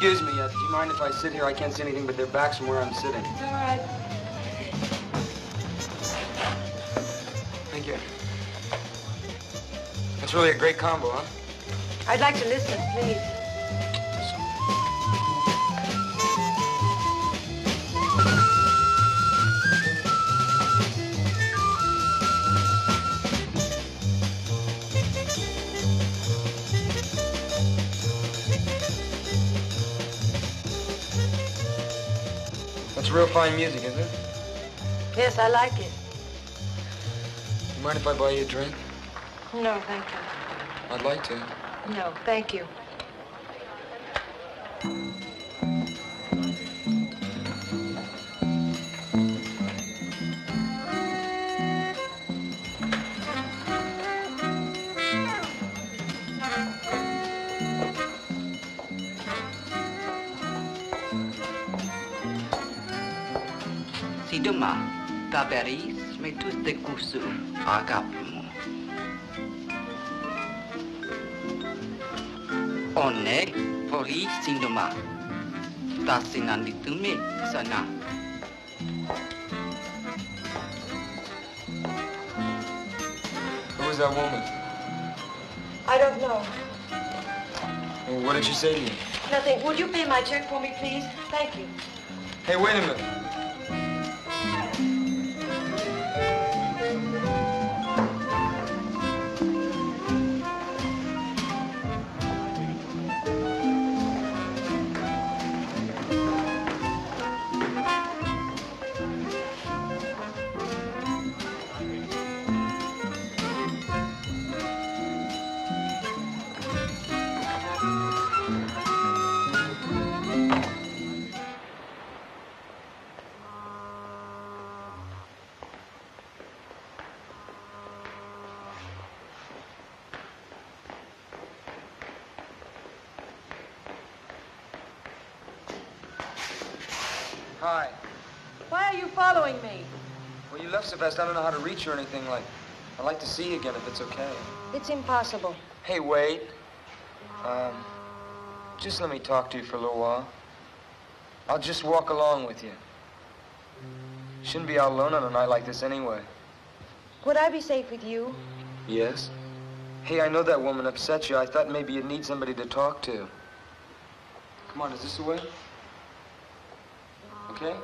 Excuse me, do you mind if I sit here? I can't see anything but their backs from where I'm sitting. It's all right. Thank you. That's really a great combo, huh? I'd like to listen, please. That's real fine music, isn't it? Yes, I like it. You mind if I buy you a drink? No, thank you. I'd like to. No, thank you. Si demain, qu'à Paris, mais tous des coups à Gavin. On est folie cinéma. Fascinantitume sana. Who was that woman? I don't know. Well, what did she say to you? Nothing. Would you pay my check for me, please? Thank you. Hey, wait a minute. Hi. Why are you following me? Well, you left so fast, I don't know how to reach you or anything like. I'd like to see you again if it's okay. It's impossible. Hey, wait. Just let me talk to you for a little while. I'll just walk along with you. Shouldn't be out alone on a night like this anyway. Would I be safe with you? Yes? Hey, I know that woman upset you. I thought maybe you'd need somebody to talk to. Come on, is this the way? Okay?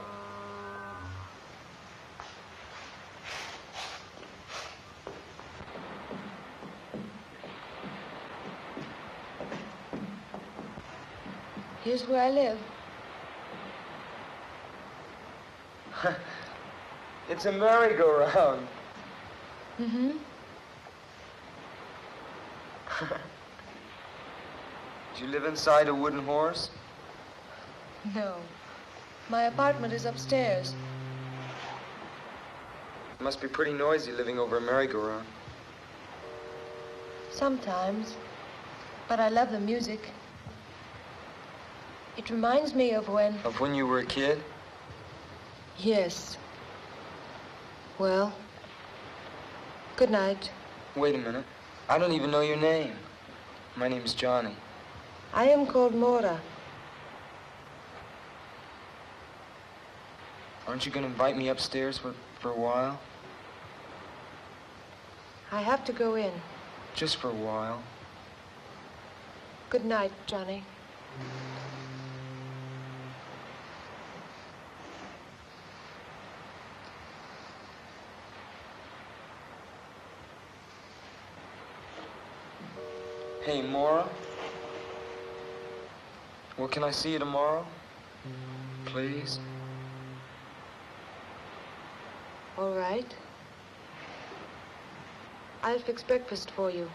Here's where I live. It's a merry-go-round. Mm-hmm. Do you live inside a wooden horse? No. My apartment is upstairs. It must be pretty noisy living over a merry-go-round. Sometimes. But I love the music. It reminds me of when... Of when you were a kid? Yes. Well, good night. Wait a minute. I don't even know your name. My name's Johnny. I am called Mora. Aren't you going to invite me upstairs for a while? I have to go in. Just for a while. Good night, Johnny. Hey, Maura? Well, can I see you tomorrow? Please? All right. I'll fix breakfast for you.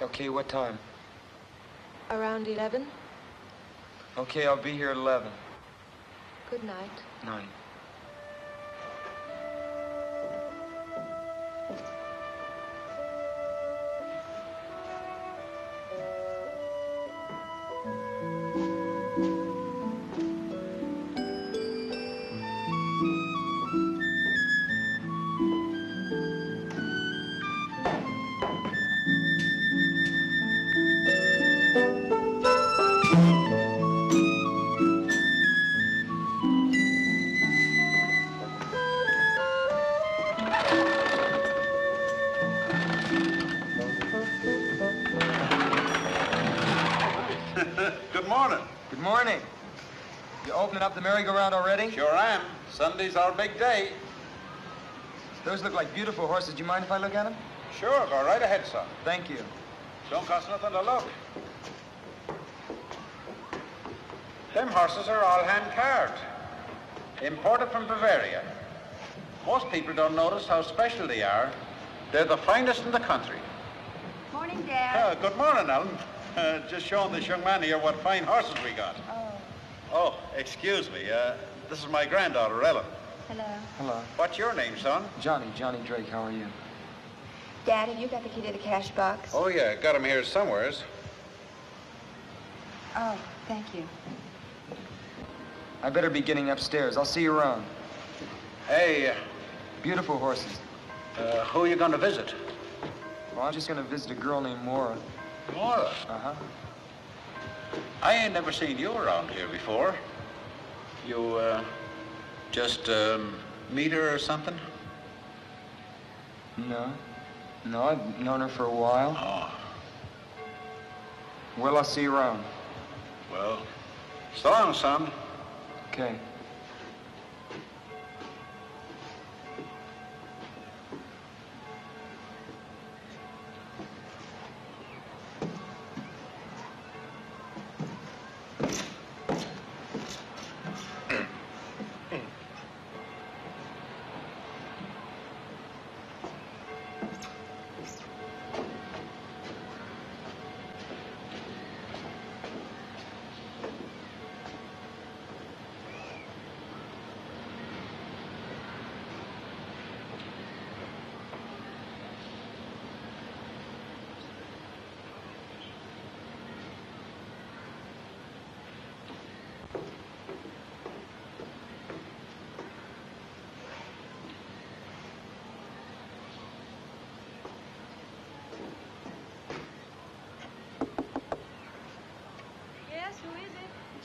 Okay, what time? Around 11. Okay, I'll be here at 11. Good night. Night. morning. Good morning. You opening up the merry-go-round already? Sure am. Sunday's our big day. Those look like beautiful horses. Do you mind if I look at them? Sure, go right ahead, son. Thank you. Don't cost nothing to look. Them horses are all hand-carved. Imported from Bavaria. Most people don't notice how special they are. They're the finest in the country. Morning, Dad. Good morning, Ellen. Just showing this young man here what fine horses we got. Oh, excuse me. This is my granddaughter, Ellen. Hello. Hello. What's your name, son? Johnny Drake. How are you? Dad, have you got the key to the cash box? Oh, yeah. Got him here somewheres. Oh, thank you. I better be getting upstairs. I'll see you around. Hey, Beautiful horses. who are you going to visit? Well, I'm just going to visit a girl named Maura. Maura. Uh-huh. I ain't never seen you around here before. You, just, meet her or something? No. No, I've known her for a while. Oh, Well, I'll see you around. well, so long, son. Okay.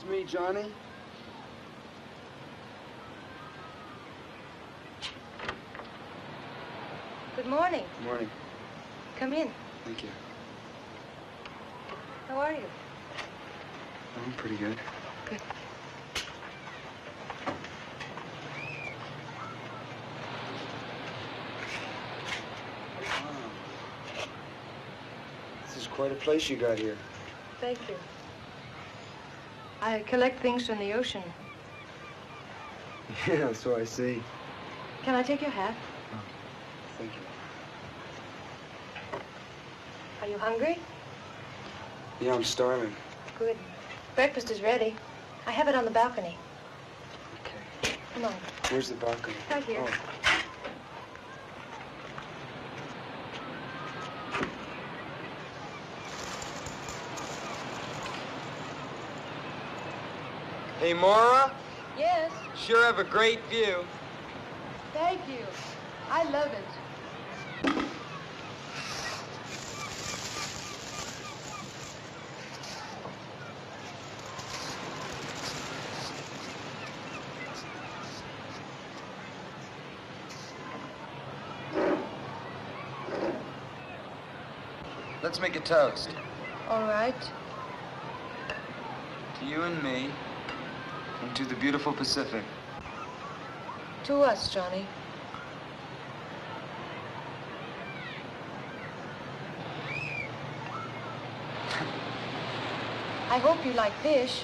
It's me, Johnny. Good morning. Good morning. Come in. Thank you. How are you? I'm pretty good. Good. This is quite a place you got here. Thank you. I collect things from the ocean. Yeah, so I see. Can I take your hat? Thank you. Are you hungry? Yeah, I'm starving. Good. Breakfast is ready. I have it on the balcony. Okay. Come on. Where's the balcony? Right here. Oh. Hey, Maura. Yes. Sure have a great view. Thank you. I love it. Let's make a toast. All right. To you and me, and to the beautiful Pacific. To us, Johnny. I hope you like fish.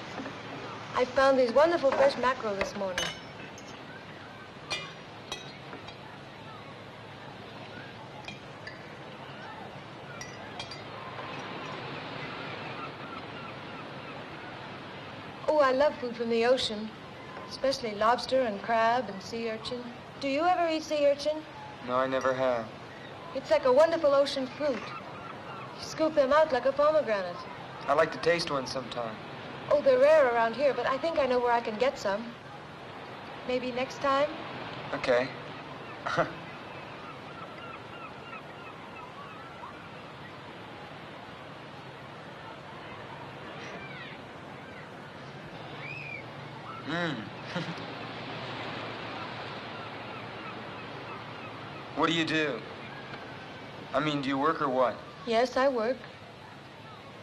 I found these wonderful fresh mackerel this morning. Oh, I love food from the ocean, especially lobster and crab and sea urchin. Do you ever eat sea urchin? No, I never have. It's like a wonderful ocean fruit. You scoop them out like a pomegranate. I'd like to taste one sometime. Oh, they're rare around here, but I think I know where I can get some. Maybe next time? Okay. What do you do? I mean, do you work or what? Yes, I work.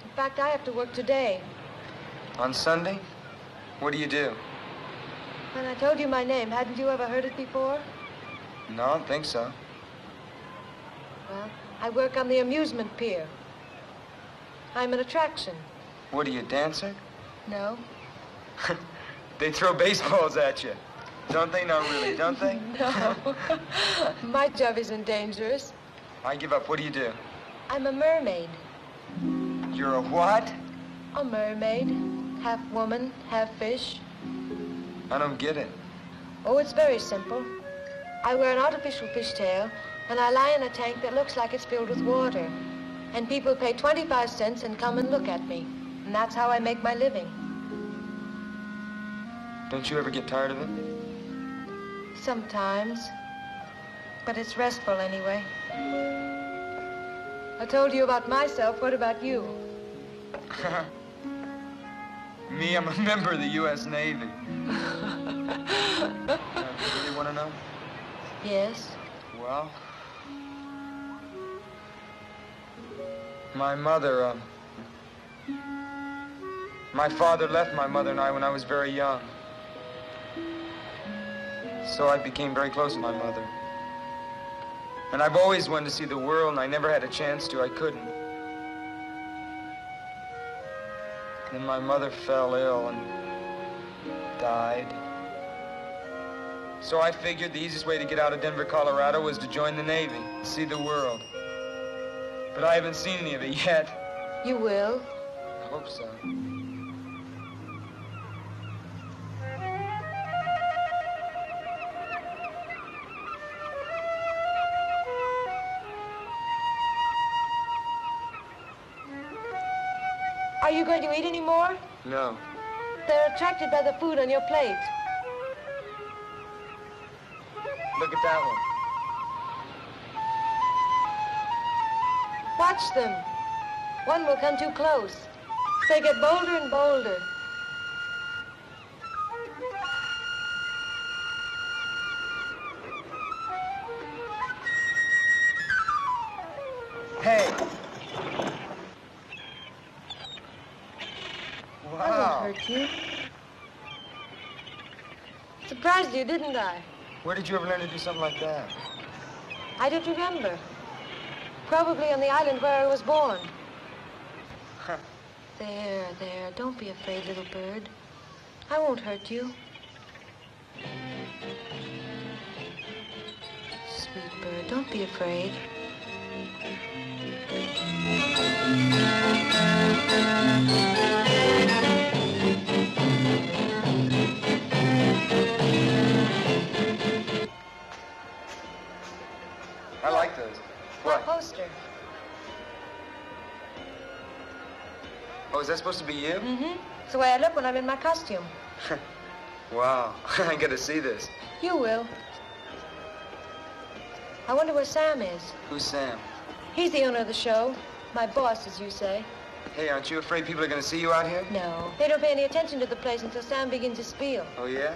In fact, I have to work today. On Sunday? What do you do? When I told you my name, hadn't you ever heard it before? No, I don't think so. Well, I work on the amusement pier. I'm an attraction. What are you, a dancer? No. They throw baseballs at you. Don't they? No, really, don't they? No. My job isn't dangerous. I give up. What do you do? I'm a mermaid. You're a what? A mermaid. Half woman, half fish. I don't get it. Oh, it's very simple. I wear an artificial fishtail, and I lie in a tank that looks like it's filled with water. And people pay 25 cents and come and look at me. And that's how I make my living. Don't you ever get tired of it? Sometimes. But it's restful anyway. I told you about myself. What about you? Me, I'm a member of the U.S. Navy. You really want to know? Yes. Well, my mother, my father left my mother and I when I was very young. So I became very close to my mother. And I've always wanted to see the world, and I never had a chance to. I couldn't. Then my mother fell ill and died. So I figured the easiest way to get out of Denver, Colorado was to join the Navy, see the world. But I haven't seen any of it yet. You will. I hope so. Are you going to eat any more? No. They're attracted by the food on your plate. Look at that one. Watch them. One will come too close. They get bolder and bolder. Hey! Wow. I won't hurt you. Surprised you, didn't I? Where did you ever learn to do something like that? I don't remember. Probably on the island where I was born. There, there. Don't be afraid, little bird. I won't hurt you. Sweet bird, don't be afraid. I like those. My What? poster. Oh, is that supposed to be you? Mm-hmm. It's the way I look when I'm in my costume. Wow, I get to see this. You will. I wonder where Sam is. Who's Sam? He's the owner of the show. My boss, as you say. Hey, aren't you afraid people are going to see you out here? No. They don't pay any attention to the place until Sam begins his spiel. Oh, yeah?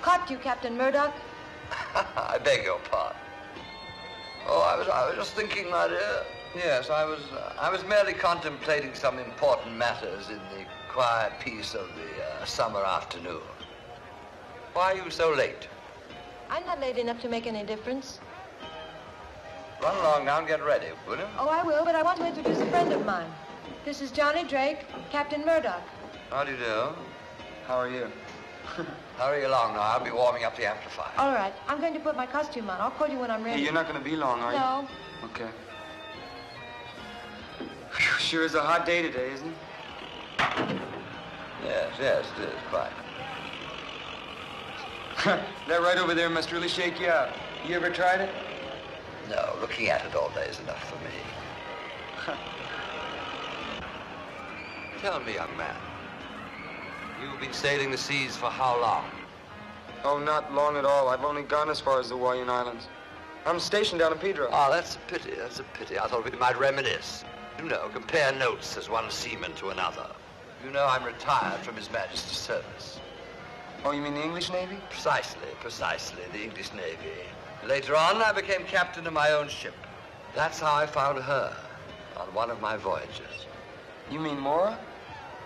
Caught you, Captain Murdoch. I beg your pardon. Oh, I was just thinking, my dear. Yes, I was merely contemplating some important matters in the quiet peace of the summer afternoon. Why are you so late? I'm not late enough to make any difference. Run along now and get ready, will you? Oh, I will, but I want to introduce a friend of mine. This is Johnny Drake, Captain Murdoch. How do you do? How are you? Hurry along now. I'll be warming up the amplifier. All right, I'm going to put my costume on. I'll call you when I'm ready. Hey, you're not going to be long, are you? No. Okay. Whew, sure is a hot day today, isn't it? Yes, yes, it is, quite. That right over there must really shake you out. You ever tried it? No, looking at it all day is enough for me. Tell me, young man, you've been sailing the seas for how long? Oh, not long at all. I've only gone as far as the Hawaiian Islands. I'm stationed down in Pedro. Oh, that's a pity, that's a pity. I thought we might reminisce. You know, compare notes as one seaman to another. You know I'm retired from His Majesty's service. Oh, you mean the English Navy? Precisely, the English Navy. Later on, I became captain of my own ship. That's how I found her on one of my voyages. You mean Maura?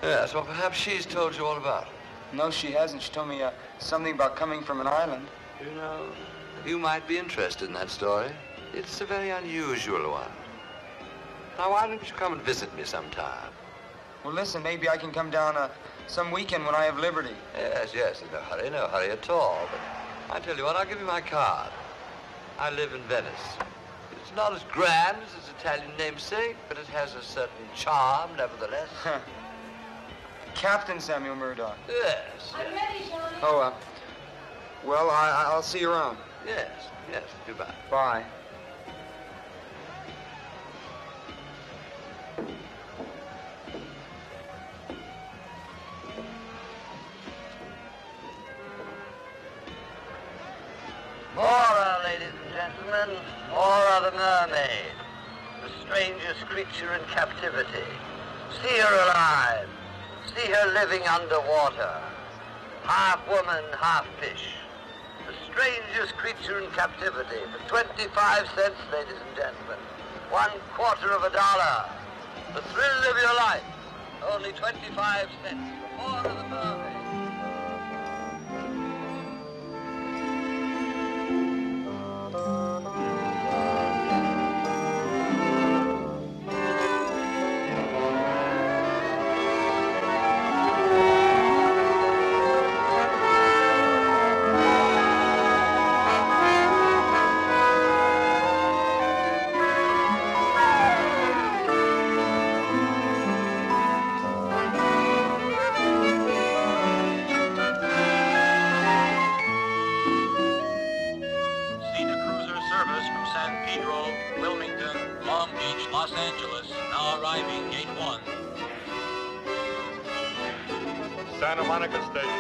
Yes, well, perhaps she's told you all about it. No, she hasn't. She told me something about coming from an island. You know, you might be interested in that story. It's a very unusual one. Now, why don't you come and visit me sometime? Well, listen, maybe I can come down some weekend when I have liberty. Yes, no hurry at all. But I tell you what, I'll give you my card. I live in Venice. It's not as grand as its Italian namesake, but it has a certain charm, nevertheless. Captain Samuel Murdoch. Yes. I'm ready, Johnny. Oh, well, I'll see you around. Yes, goodbye. Bye. Maura, ladies and gentlemen, Maura the mermaid, the strangest creature in captivity. See her alive. See her living underwater. Half woman, half fish. The strangest creature in captivity. For 25 cents, ladies and gentlemen. $0.25. The thrill of your life. Only 25 cents. Maura the mermaid. Santa Monica Station.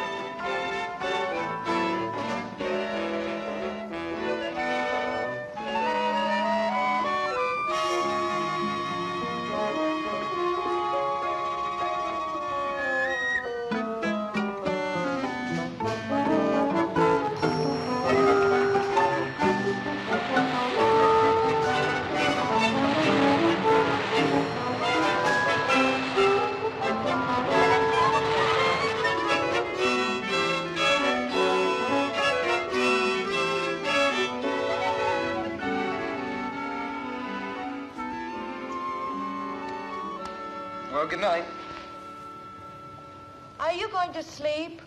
Well, good night. Are you going to sleep?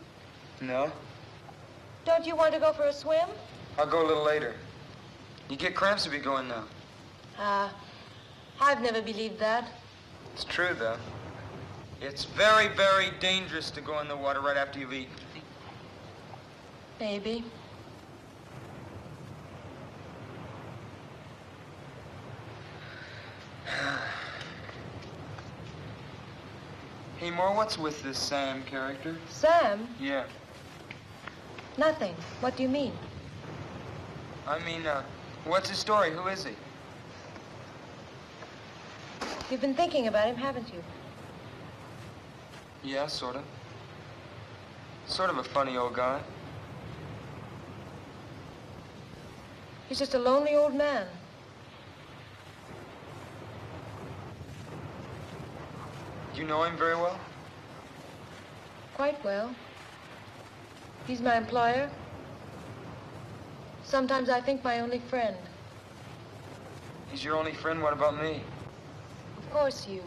No. Don't you want to go for a swim? I'll go a little later. You get cramps if you go in now. I've never believed that. It's true, though. It's very, very dangerous to go in the water right after you've eaten. Maybe. Hey, Moore, what's with this Sam character? Sam? Yeah. Nothing. What do you mean? I mean, what's his story? Who is he? You've been thinking about him, haven't you? Yeah, sort of. Sort of a funny old guy. He's just a lonely old man. Do you know him very well? Quite well. He's my employer. Sometimes I think my only friend. He's your only friend? What about me? Of course, you.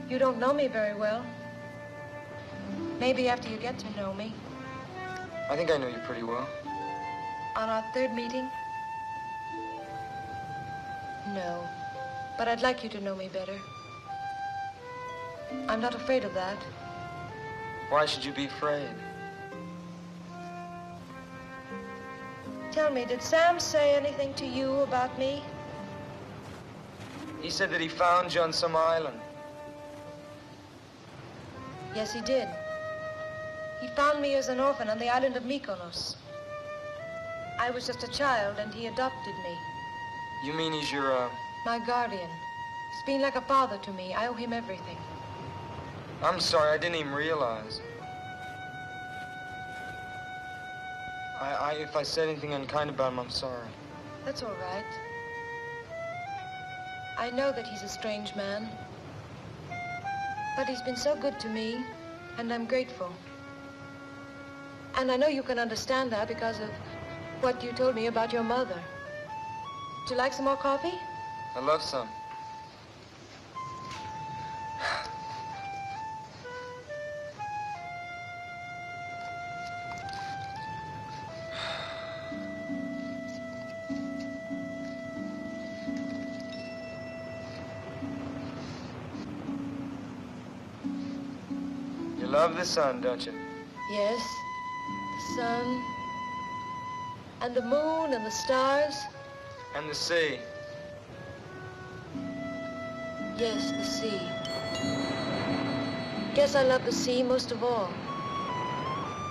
You don't know me very well. Maybe after you get to know me. I think I know you pretty well. On our third meeting? No. But I'd like you to know me better. I'm not afraid of that. Why should you be afraid? Tell me, did Sam say anything to you about me? He said that he found you on some island. Yes, he did. He found me as an orphan on the island of Mykonos. I was just a child, and he adopted me. You mean he's your, My guardian. He's been like a father to me. I owe him everything. I'm sorry, I didn't even realize. If I said anything unkind about him, I'm sorry. That's all right. I know that he's a strange man. But he's been so good to me, and I'm grateful. And I know you can understand that because of what you told me about your mother. Would you like some more coffee? I love some. You love the sun, don't you? Yes. The sun, and the moon, and the stars. And the sea. Yes, the sea. Guess I love the sea most of all.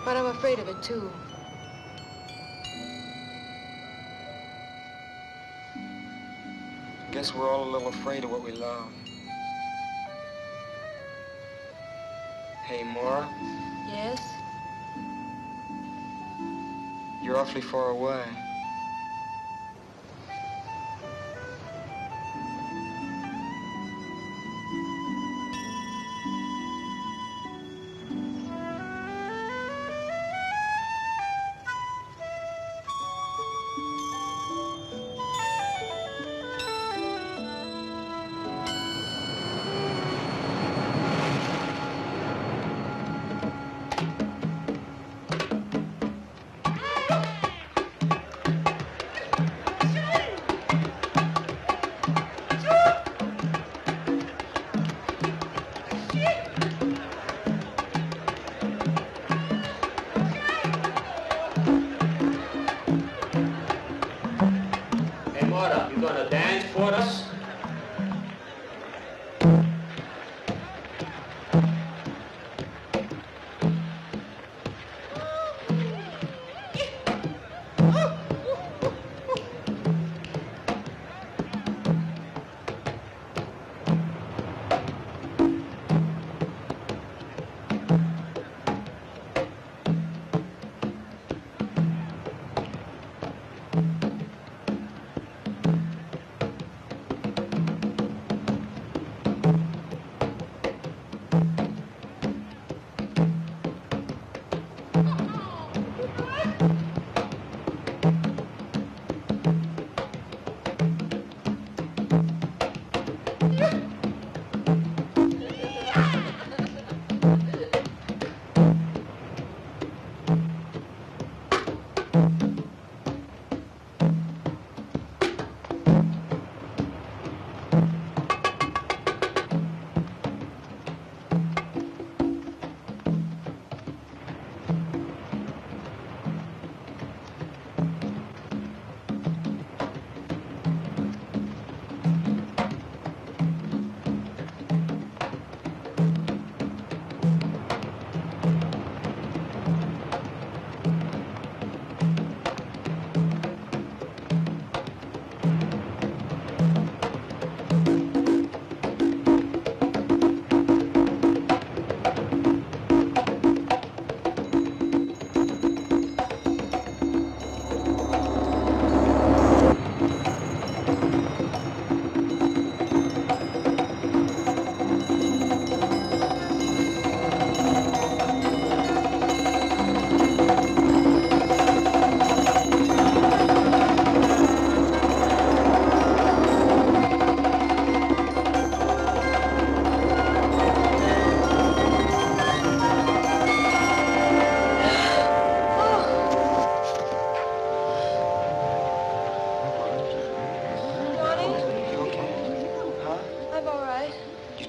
But I'm afraid of it, too. Guess we're all a little afraid of what we love. Hey, Maura. Yes? You're awfully far away.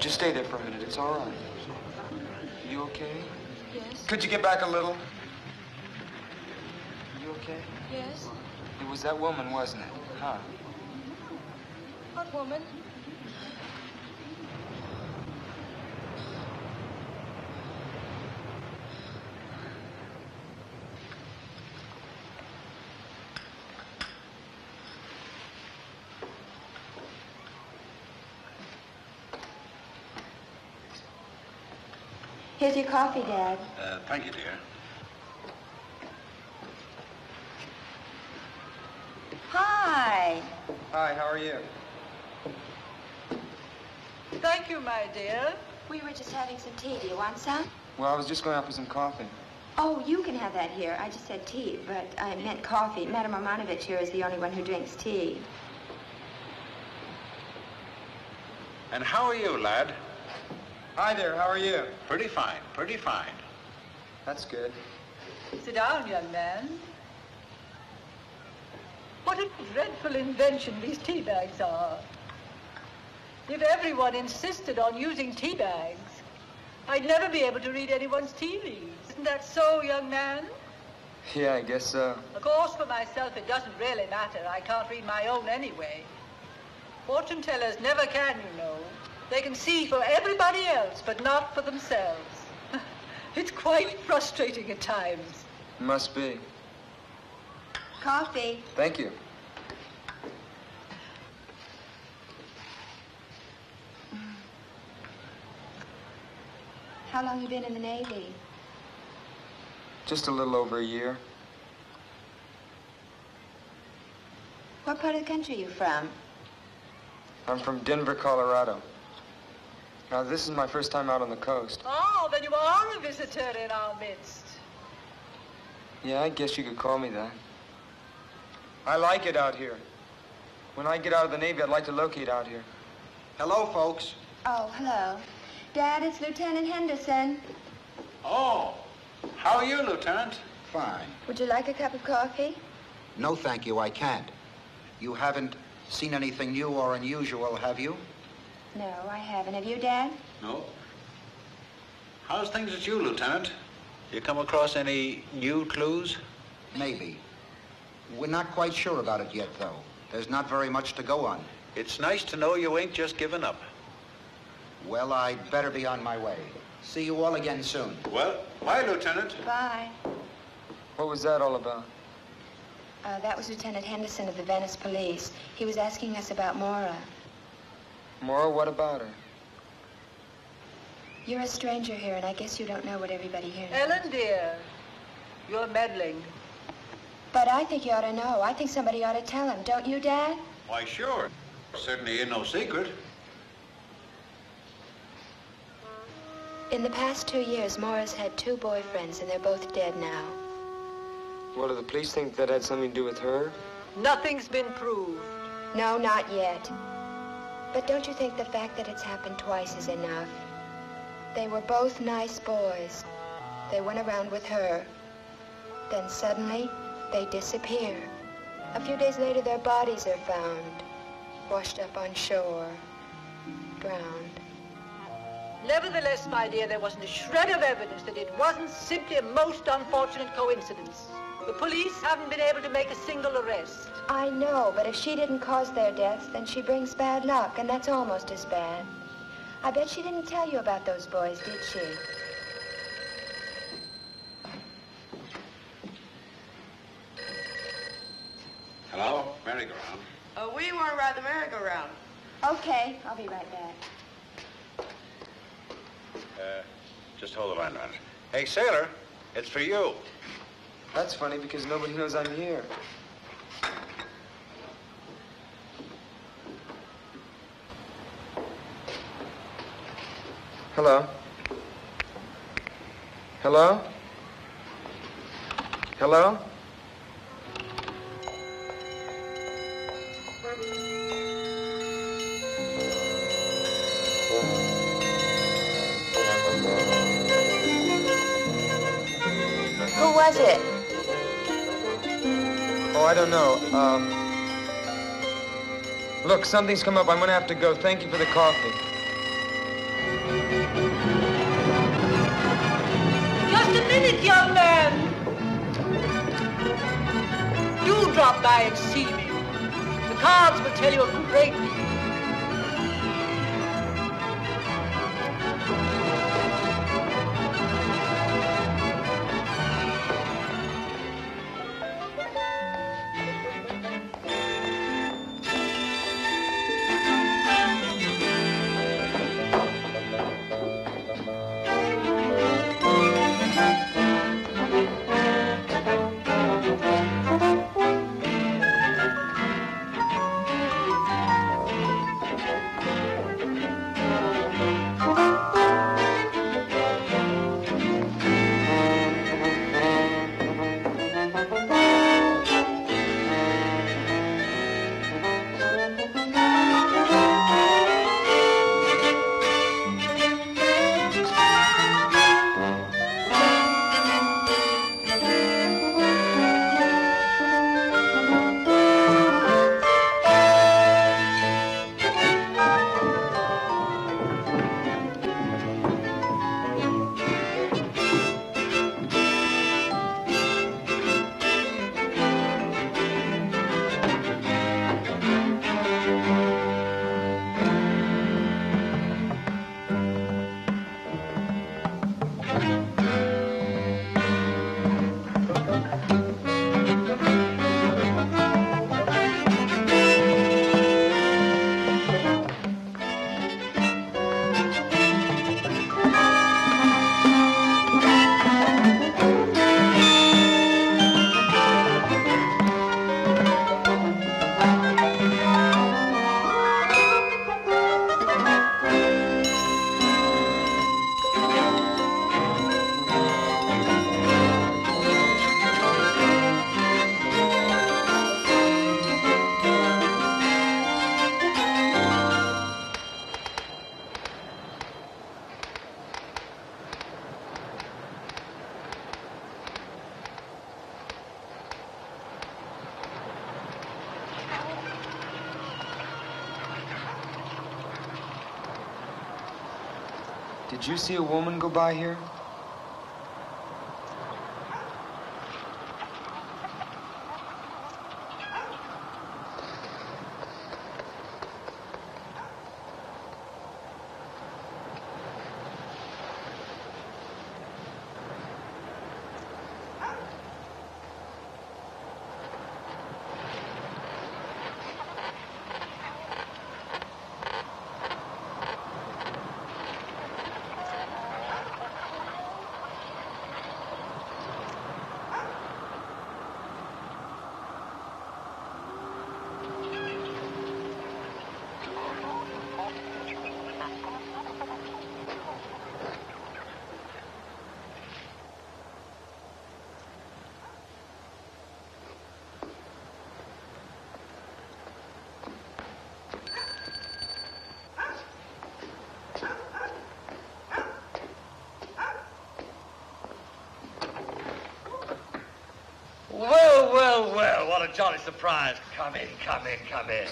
Stay there for a minute. It's all right. You okay? Yes. Could you get back a little? You okay? Yes. It was that woman, wasn't it? Huh? What woman? Here's your coffee, Dad. Thank you, dear. Hi. Hi, how are you? Thank you, my dear. We were just having some tea. Do you want some? Well, I was just going out for some coffee. Oh, you can have that here. I just said tea, but I meant coffee. Madame Romanovich here is the only one who drinks tea. And how are you, lad? Hi there, how are you? Pretty fine, pretty fine. That's good. Sit down, young man. What a dreadful invention these tea bags are. If everyone insisted on using tea bags, I'd never be able to read anyone's tea leaves. Isn't that so, young man? Yeah, I guess so. Of course, for myself, it doesn't really matter. I can't read my own anyway. Fortune tellers never can, you know. They can see for everybody else, but not for themselves. It's quite frustrating at times. Must be. Coffee. Thank you. How long you been in the Navy? Just a little over a year. What part of the country are you from? I'm from Denver, Colorado. Now, this is my first time out on the coast. Oh, then you are a visitor in our midst. Yeah, I guess you could call me that. I like it out here. When I get out of the Navy, I'd like to locate out here. Hello, folks. Oh, hello. Dad, it's Lieutenant Henderson. Oh, how are you, Lieutenant? Fine. Would you like a cup of coffee? No, thank you, I can't. You haven't seen anything new or unusual, have you? No, I haven't. Have you, Dad? No. How's things with you, Lieutenant? You come across any new clues? Maybe. We're not quite sure about it yet, though. There's not very much to go on. It's nice to know you ain't just given up. Well, I'd better be on my way. See you all again soon. Well, bye, Lieutenant. Bye. What was that all about? That was Lieutenant Henderson of the Venice Police. He was asking us about Maura. Maura, what about her? You're a stranger here, and I guess you don't know what everybody here knows. Ellen, dear, you're meddling. But I think you ought to know. I think somebody ought to tell him. Don't you, Dad? Why, sure. Certainly ain't no secret. In the past 2 years, Maura's had 2 boyfriends, and they're both dead now. What, do the police think that had something to do with her? Nothing's been proved. No, not yet. But don't you think the fact that it's happened twice is enough? They were both nice boys. They went around with her. Then suddenly, they disappear. A few days later, their bodies are found, washed up on shore, drowned. Nevertheless, my dear, there wasn't a shred of evidence that it wasn't simply a most unfortunate coincidence. The police haven't been able to make a single arrest. I know, but if she didn't cause their deaths, then she brings bad luck, and that's almost as bad. I bet she didn't tell you about those boys, did she? Hello? Merry-go-round. We want to ride the merry-go-round. Okay, I'll be right back. Just hold the line, man. Hey, sailor, it's for you. That's funny because nobody knows I'm here. Hello? Hello? Hello? Who was it? Oh, I don't know. Look, something's come up. I'm gonna have to go. Thank you for the coffee. Just a minute, young man. Do drop by and see me. The cards will tell you a great deal. Did you see a woman go by here? Well, well, well, what a jolly surprise. Come in, come in, come in.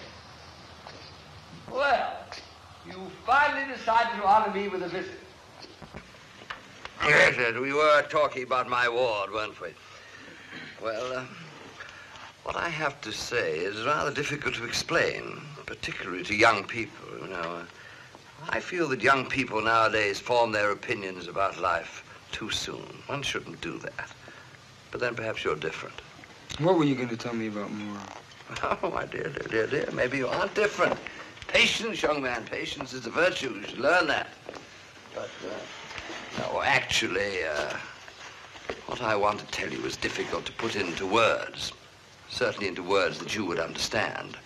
Well, you finally decided to honor me with a visit. Yes, yes, we were talking about my ward, weren't we? Well, what I have to say is rather difficult to explain, particularly to young people, you know. I feel that young people nowadays form their opinions about life too soon. One shouldn't do that. But then perhaps you're different. What were you going to tell me about Muir? Oh, my dear, dear, dear, maybe you aren't different. Patience, young man, patience is a virtue. You should learn that. But, no, actually, what I want to tell you is difficult to put into words. Certainly into words that you would understand.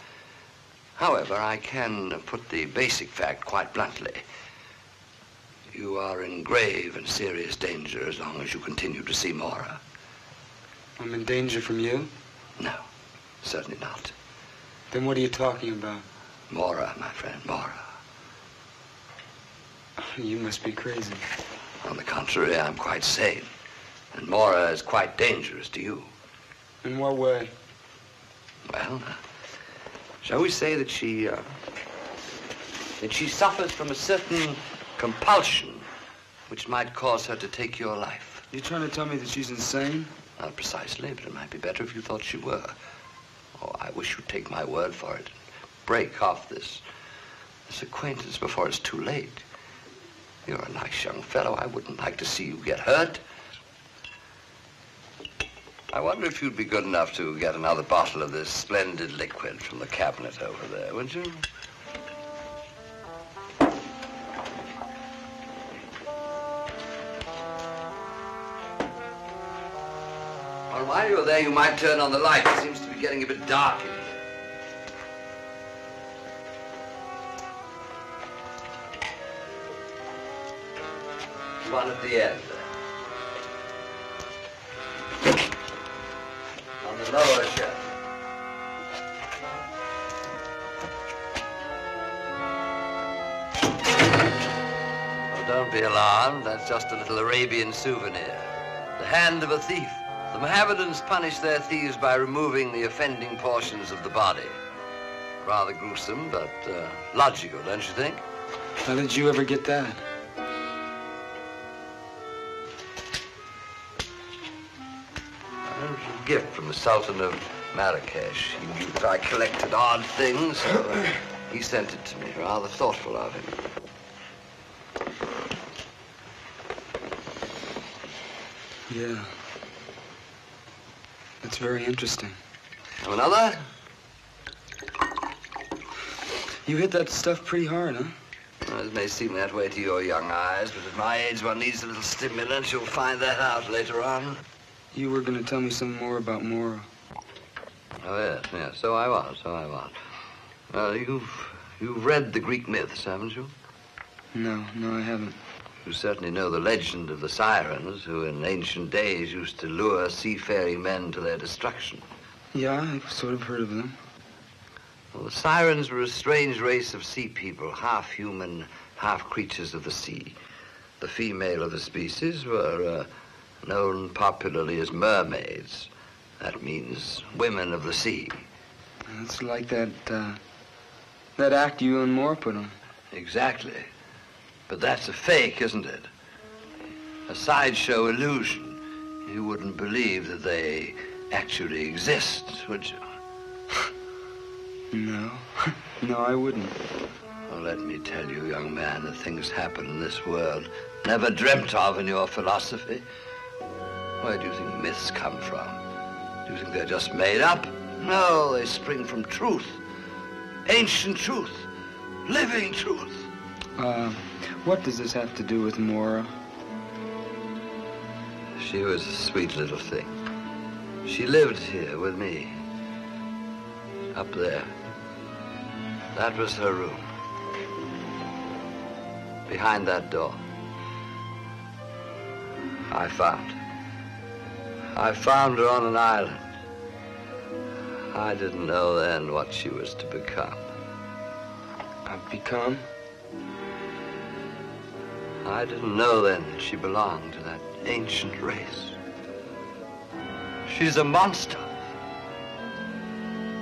However, I can put the basic fact quite bluntly. You are in grave and serious danger as long as you continue to see Mora. I'm in danger from you? No, certainly not. Then what are you talking about? Mora, my friend, Mora. You must be crazy. On the contrary, I'm quite sane. And Mora is quite dangerous to you. In what way? Well, shall we say that she suffers from a certain compulsion which might cause her to take your life. You trying to tell me that she's insane? Not precisely, but it might be better if you thought she were. Oh, I wish you'd take my word for it. Break off this acquaintance before it's too late. You're a nice young fellow. I wouldn't like to see you get hurt. I wonder if you'd be good enough to get another bottle of this splendid liquid from the cabinet over there, would you? Well, while you're there, you might turn on the light. It seems to be getting a bit dark in here. One at the end there. On the lower shelf. Oh, don't be alarmed. That's just a little Arabian souvenir. The hand of a thief. The Mohammedans punish their thieves by removing the offending portions of the body. Rather gruesome, but logical, don't you think? How did you ever get that? It was a gift from the Sultan of Marrakesh. He knew that I collected odd things, so he sent it to me. Rather thoughtful of him. Yeah. That's very interesting. Have another? You hit that stuff pretty hard, huh? Well, it may seem that way to your young eyes, but at my age one needs a little stimulant. You'll find that out later on. You were going to tell me some more about Mora. Oh, yes, yes. So I was. Well, you've read the Greek myths, haven't you? No, I haven't. You certainly know the legend of the sirens, who in ancient days used to lure seafaring men to their destruction. Yeah, I've sort of heard of them. Well, the sirens were a strange race of sea people, half human, half creatures of the sea. The female of the species were known popularly as mermaids. That means women of the sea. It's like that act you and Moore put on. Exactly. But that's a fake, isn't it? A sideshow illusion. You wouldn't believe that they actually exist, would you? No. No, I wouldn't. Well, let me tell you, young man, that things happen in this world never dreamt of in your philosophy. Where do you think myths come from? Do you think they're just made up? No, they spring from truth. Ancient truth. Living truth. What does this have to do with Maura? She was a sweet little thing. She lived here with me. Up there. That was her room. Behind that door. I found her on an island. I didn't know then what she was to become. Become? I didn't know then that she belonged to that ancient race. She's a monster.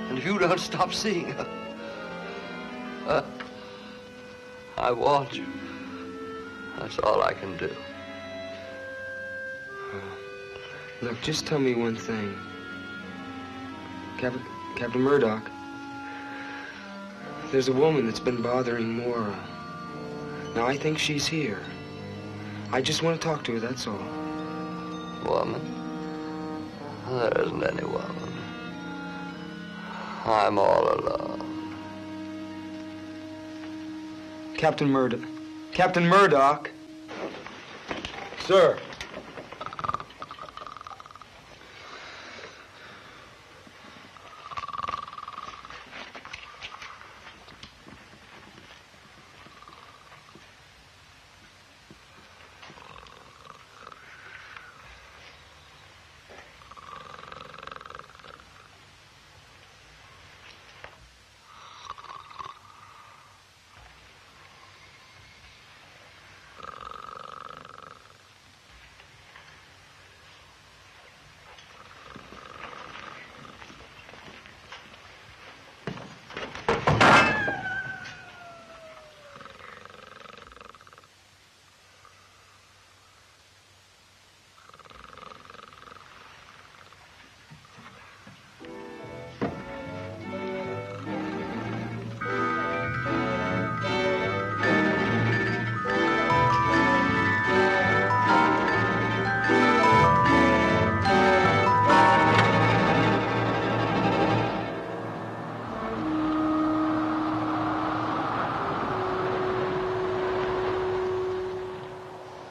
And if you don't stop seeing her, I warned you. That's all I can do. Look, just tell me one thing. Captain Murdoch, there's a woman that's been bothering Maura. Now, I think she's here. I just want to talk to her, that's all. Woman? There isn't any woman. I'm all alone. Captain Murdoch. Captain Murdoch! Sir.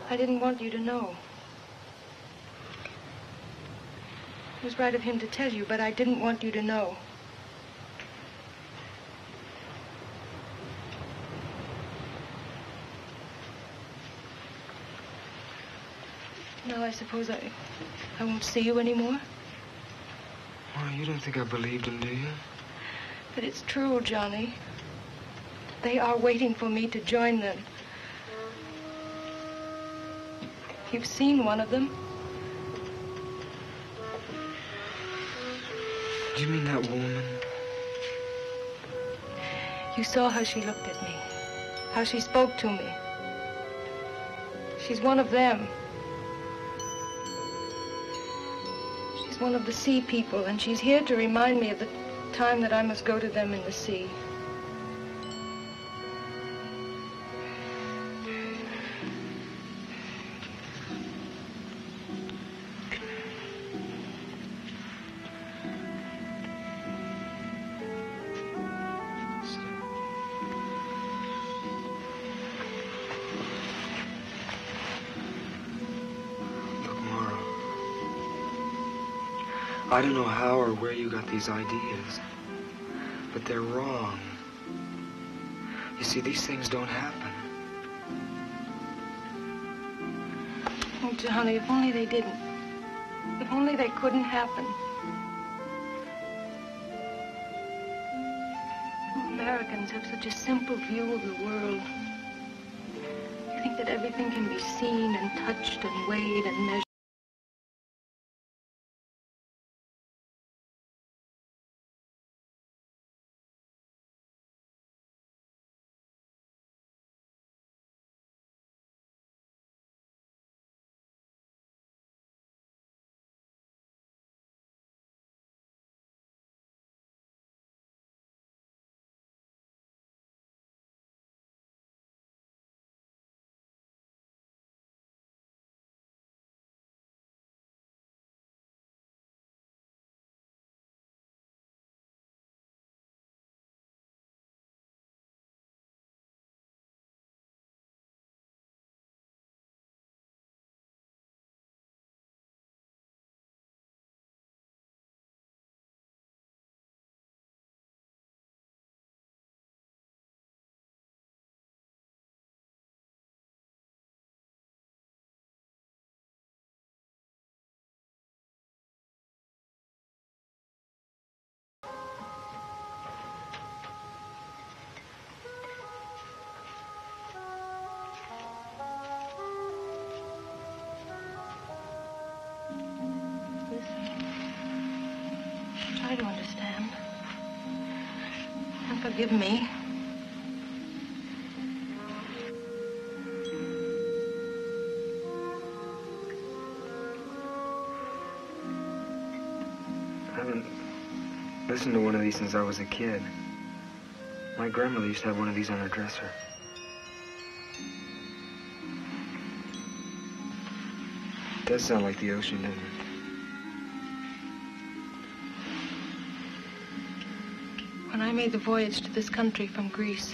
I didn't want you to know. It was right of him to tell you, but I didn't want you to know. Now I suppose I won't see you anymore. Oh, you don't think I believed him, do you? But it's true, Johnny. They are waiting for me to join them. You've seen one of them. Do you mean that woman? You saw how she looked at me, how she spoke to me. She's one of them. She's one of the sea people, and she's here to remind me of the time that I must go to them in the sea. I don't know how or where you got these ideas, but they're wrong. You see, these things don't happen. Oh, Johnny, if only they didn't. If only they couldn't happen. Americans have such a simple view of the world. You think that everything can be seen and touched and weighed and measured. Try to understand. And forgive me. I haven't listened to one of these since I was a kid. My grandmother used to have one of these on her dresser. It does sound like the ocean, doesn't it? When I made the voyage to this country from Greece,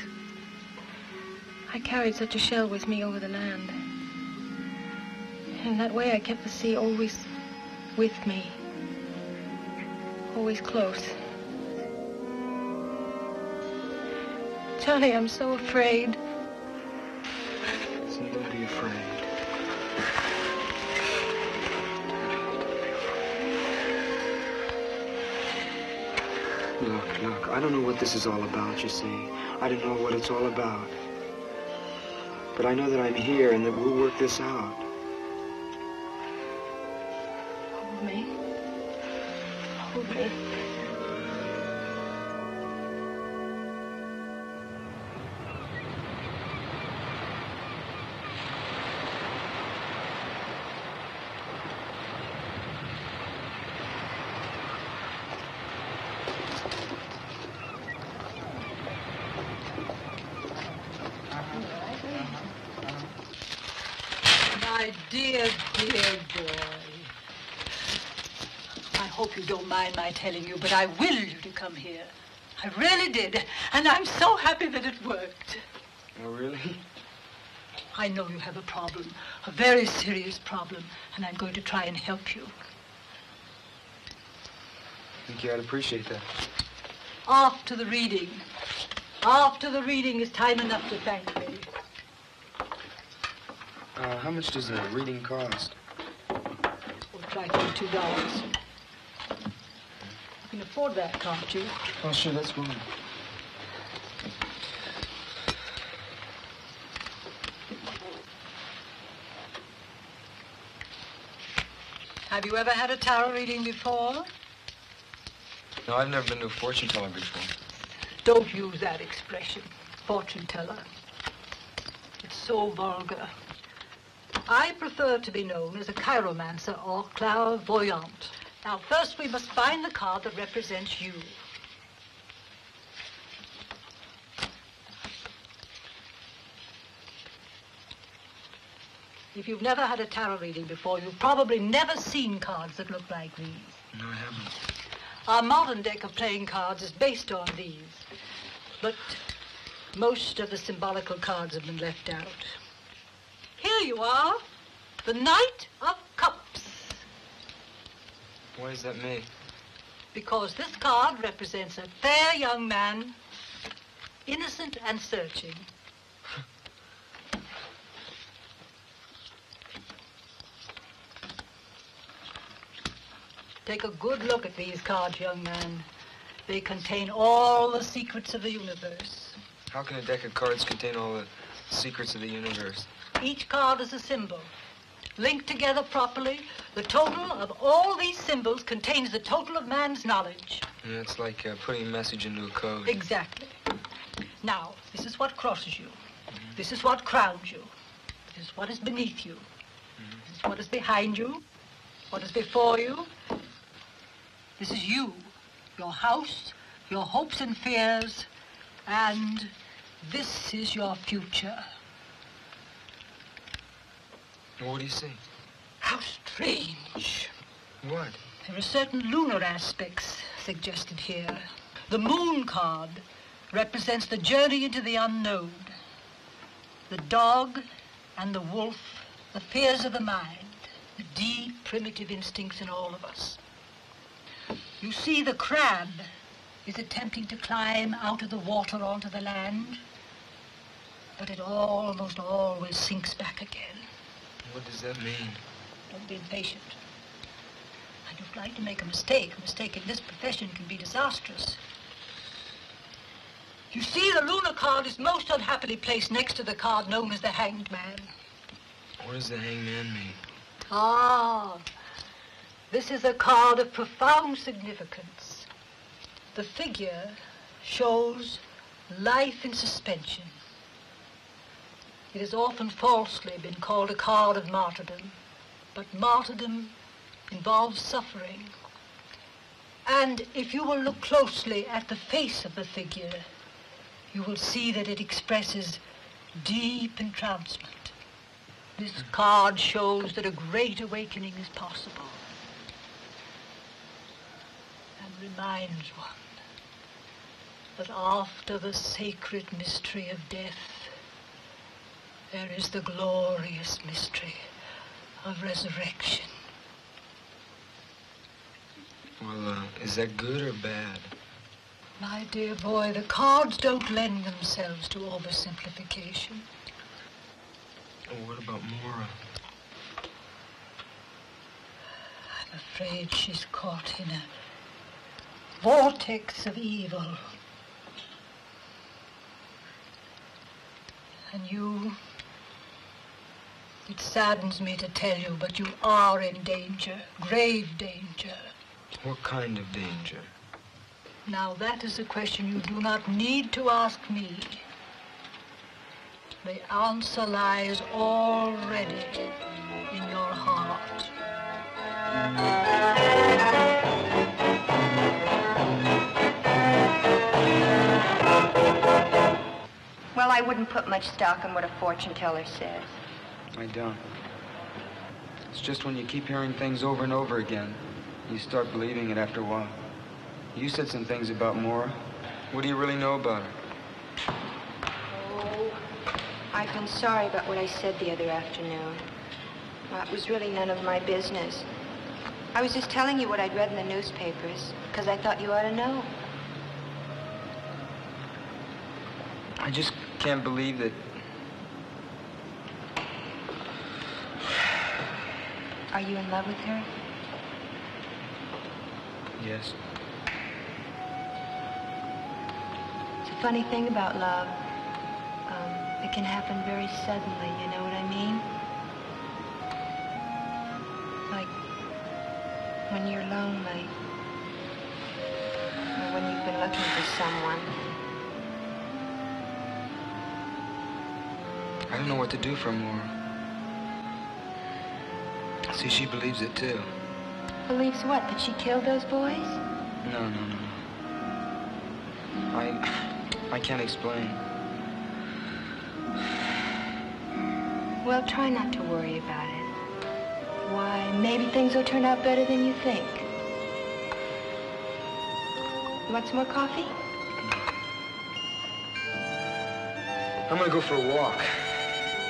I carried such a shell with me over the land. In that way, I kept the sea always with me, always close. Johnny, I'm so afraid. So don't be afraid. Look, I don't know what this is all about, you see. I don't know what it's all about. But I know that I'm here and that we'll work this out. Hold me. Hold me. My dear, dear boy. I hope you don't mind my telling you, but I willed you to come here. I really did, and I'm so happy that it worked. Oh, really? I know you have a problem, a very serious problem, and I'm going to try and help you. I think I'd appreciate that. After the reading. After the reading is time enough to thank me. How much does a reading cost? We'll try to do $2. You can afford that, can't you? Oh, sure, that's fine. Have you ever had a tarot reading before? No, I've never been to a fortune teller before. Don't use that expression, fortune teller. It's so vulgar. I prefer to be known as a chiromancer or clairvoyant. Now, first we must find the card that represents you. If you've never had a tarot reading before, you've probably never seen cards that look like these. No, I haven't. Our modern deck of playing cards is based on these, but most of the symbolical cards have been left out. Here you are, the Knight of Cups. Why is that me? Because this card represents a fair young man, innocent and searching. Take a good look at these cards, young man. They contain all the secrets of the universe. How can a deck of cards contain all the secrets of the universe? Each card is a symbol. Linked together properly, the total of all these symbols contains the total of man's knowledge. Yeah, it's like putting a message into a code. Exactly. Now, this is what crosses you. Mm-hmm. This is what crowns you. This is what is beneath you. Mm-hmm. This is what is behind you. What is before you. This is you, your house, your hopes and fears, and this is your future. What do you see? How strange. What? There are certain lunar aspects suggested here. The moon card represents the journey into the unknown. The dog and the wolf, the fears of the mind, the deep primitive instincts in all of us. You see, the crab is attempting to climb out of the water onto the land, but it almost always sinks back again. What does that mean? Don't be impatient. I don't like to make a mistake. A mistake in this profession can be disastrous. You see, the lunar card is most unhappily placed next to the card known as the Hanged Man. What does the Hanged Man mean? Ah, this is a card of profound significance. The figure shows life in suspension. It has often falsely been called a card of martyrdom, but martyrdom involves suffering. And if you will look closely at the face of the figure, you will see that it expresses deep entrancement. This card shows that a great awakening is possible and reminds one that after the sacred mystery of death, there is the glorious mystery of resurrection. Well, is that good or bad? My dear boy, the cards don't lend themselves to oversimplification. Well, what about Mora? I'm afraid she's caught in a vortex of evil. And you, it saddens me to tell you, but you are in danger, grave danger. What kind of danger? Now that is a question you do not need to ask me. The answer lies already in your heart. Well, I wouldn't put much stock in what a fortune teller says. I don't. It's just when you keep hearing things over and over again, you start believing it after a while. You said some things about Mora. What do you really know about her? Oh, I've been sorry about what I said the other afternoon. Well, it was really none of my business. I was just telling you what I'd read in the newspapers, because I thought you ought to know. I just can't believe that... Are you in love with her? Yes. It's a funny thing about love. It can happen very suddenly, you know what I mean? Like when you're lonely, or when you've been looking for someone. I don't know what to do for Mora. See, she believes it too. Believes what? That she killed those boys? No. I can't explain. Well, try not to worry about it. Why, maybe things will turn out better than you think. You want some more coffee? I'm gonna go for a walk.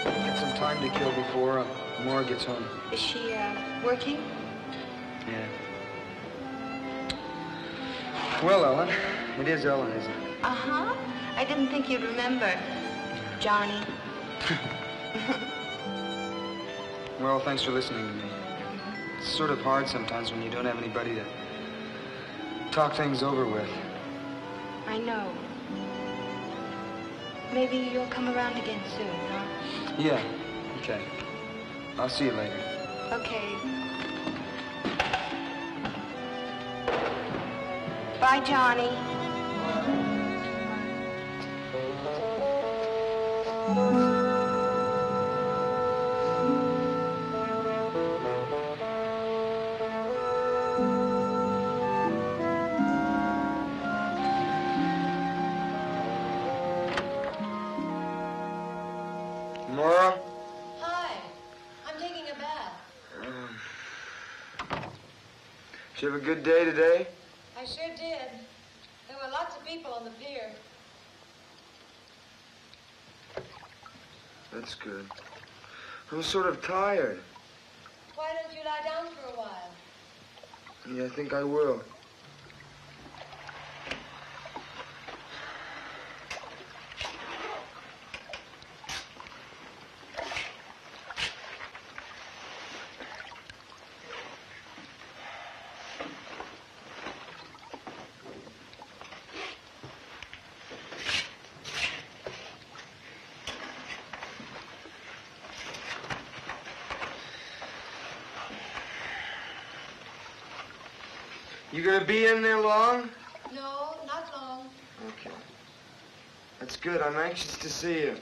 Get some time to kill before Mora gets home. Is she, working? Yeah. Well, Ellen. It is Ellen, isn't it? Uh-huh. I didn't think you'd remember. Johnny. Well, thanks for listening to me. It's sort of hard sometimes when you don't have anybody to talk things over with. I know. Maybe you'll come around again soon, huh? Yeah. Okay. I'll see you later. Okay. Bye, Johnny. Mora? Hi. I'm taking a bath. Did you have a good day today? I sure did. There were lots of people on the pier. That's good. I'm sort of tired. Why don't you lie down for a while? Yeah, I think I will. You gonna be in there long? No, It's good. I'm anxious to see you.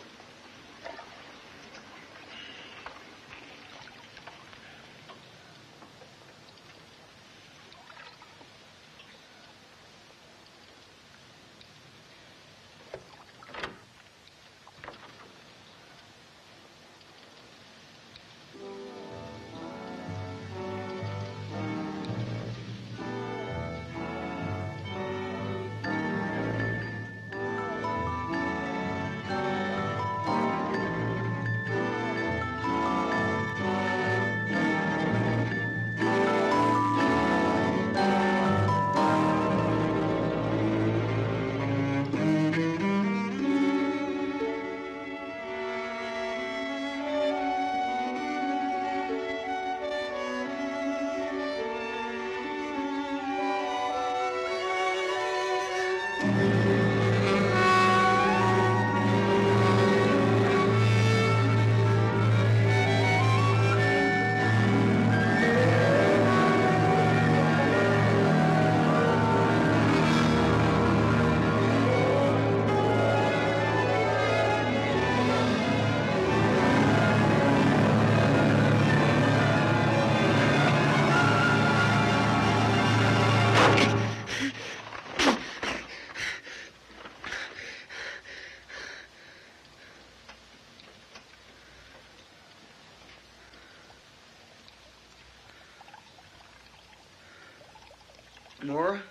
Muir?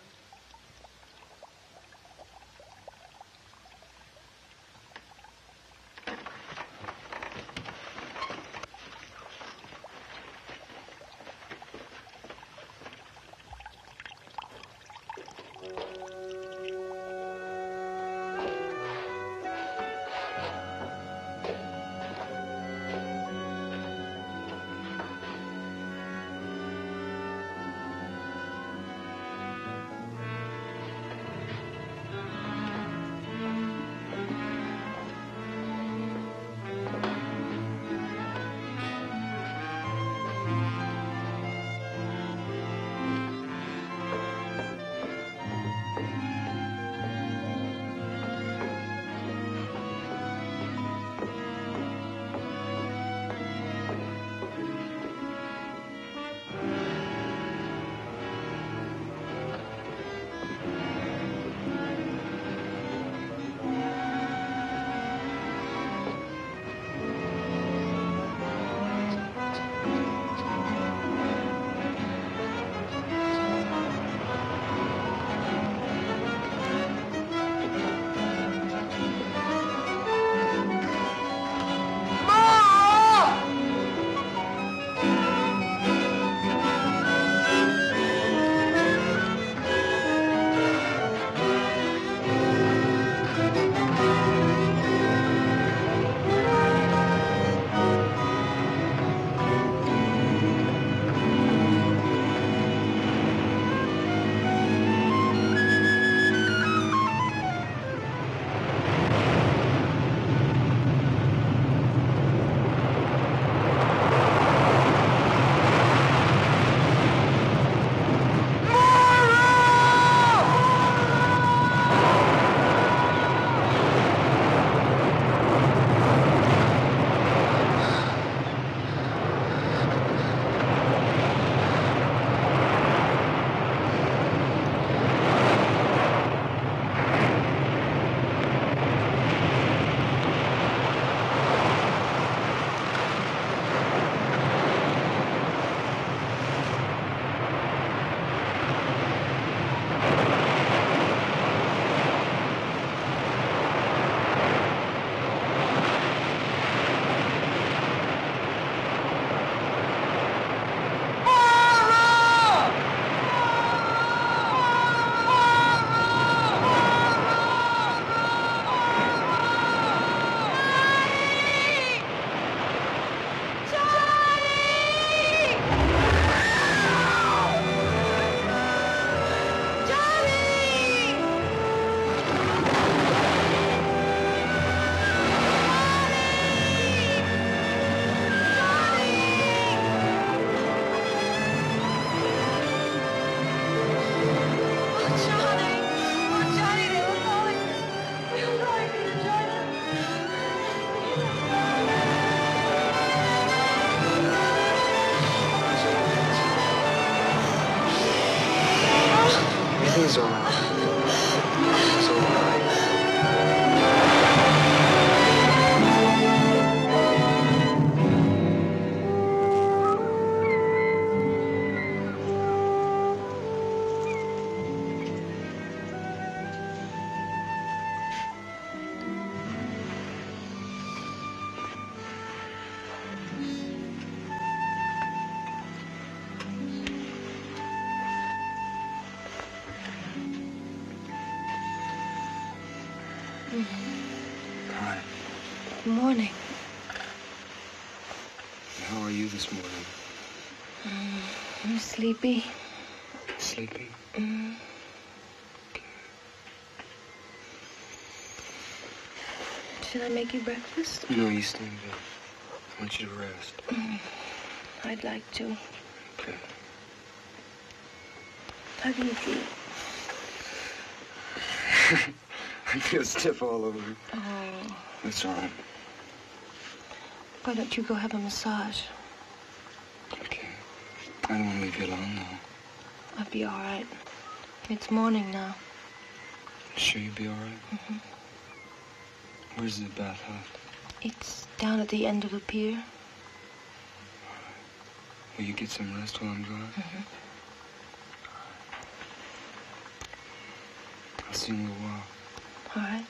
Everything's all right. It's all right. Good morning. How are you this morning? I'm sleepy. Sleepy? Should I make you breakfast? No, you stay in bed. I want you to rest. I'd like to. Okay. How do you feel? I feel stiff all over. Oh. That's all right. Why don't you go have a massage? Okay. I don't want to leave you alone, though. I'll be all right. It's morning now. Sure you'll be all right? Mm-hmm. Where's the bath hut? It's down at the end of the pier. Will you get some rest while I'm gone? Mm-hmm. I'll see you in a little while. All right.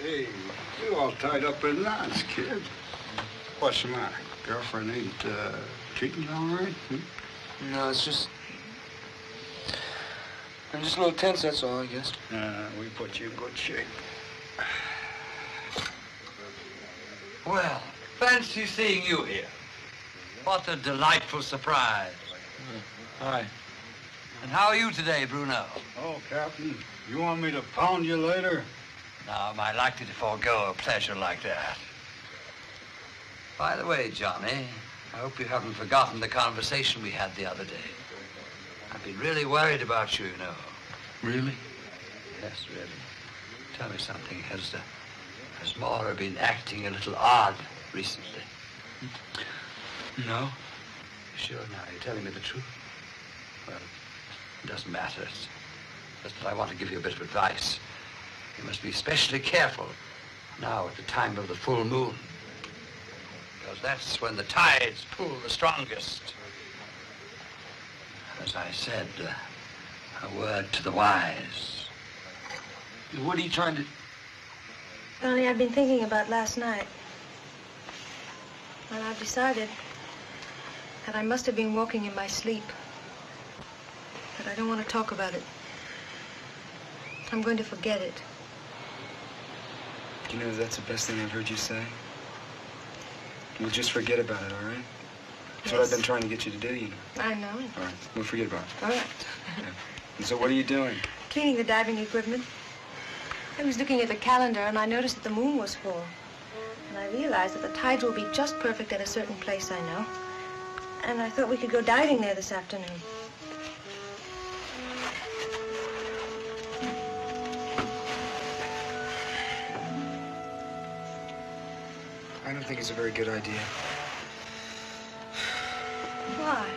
Hey, you all tied up in knots, kid. What's the matter? Girlfriend ain't treating you all right? No, it's just... I'm just a little tense, that's all, I guess. We put you in good shape. Well, fancy seeing you here. What a delightful surprise. Hi. And how are you today, Bruno? Oh, Captain, you want me to pound you later? Now, am I likely to forego a pleasure like that? By the way, Johnny, I hope you haven't forgotten the conversation we had the other day. I've been really worried about you, you know. Really? Yes, really. Tell me something. Has Muir been acting a little odd recently? No. Sure now, you're telling me the truth? Well, it doesn't matter. It's just that I want to give you a bit of advice. You must be especially careful now at the time of the full moon. Because that's when the tides pull the strongest. As I said, a word to the wise. What are you trying to... Ronnie, I've been thinking about last night. And I've decided that I must have been walking in my sleep. But I don't want to talk about it. I'm going to forget it. You know, that's the best thing I've heard you say. We'll just forget about it, all right? That's what I've been trying to get you to do, you know. I know. All right, we'll forget about it. All right. Yeah. And so what are you doing? Cleaning the diving equipment. I was looking at the calendar and I noticed that the moon was full. And I realized that the tides will be just perfect at a certain place I know. And I thought we could go diving there this afternoon. I don't think it's a very good idea. Why?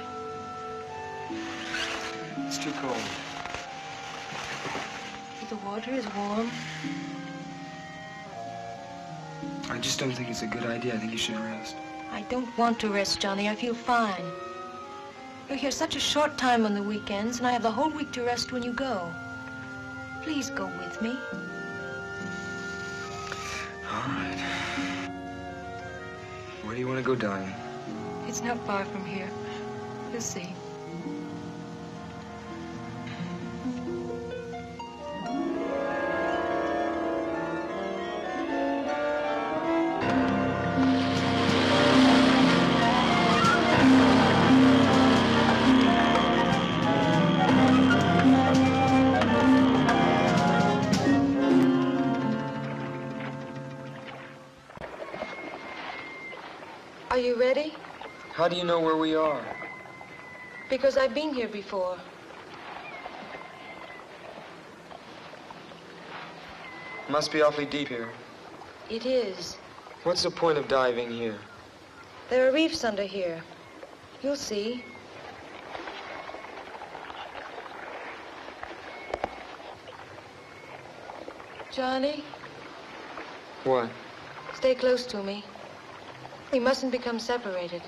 It's too cold. The water is warm. I just don't think it's a good idea. I think you should rest. I don't want to rest, Johnny. I feel fine. You're here such a short time on the weekends, and I have the whole week to rest when you go. Please go with me. All right. Where do you want to go diving? It's not far from here. You'll see. Are you ready? How do you know where we are? Because I've been here before. Must be awfully deep here. It is. What's the point of diving here? There are reefs under here. You'll see. Johnny? What? Stay close to me. We mustn't become separated.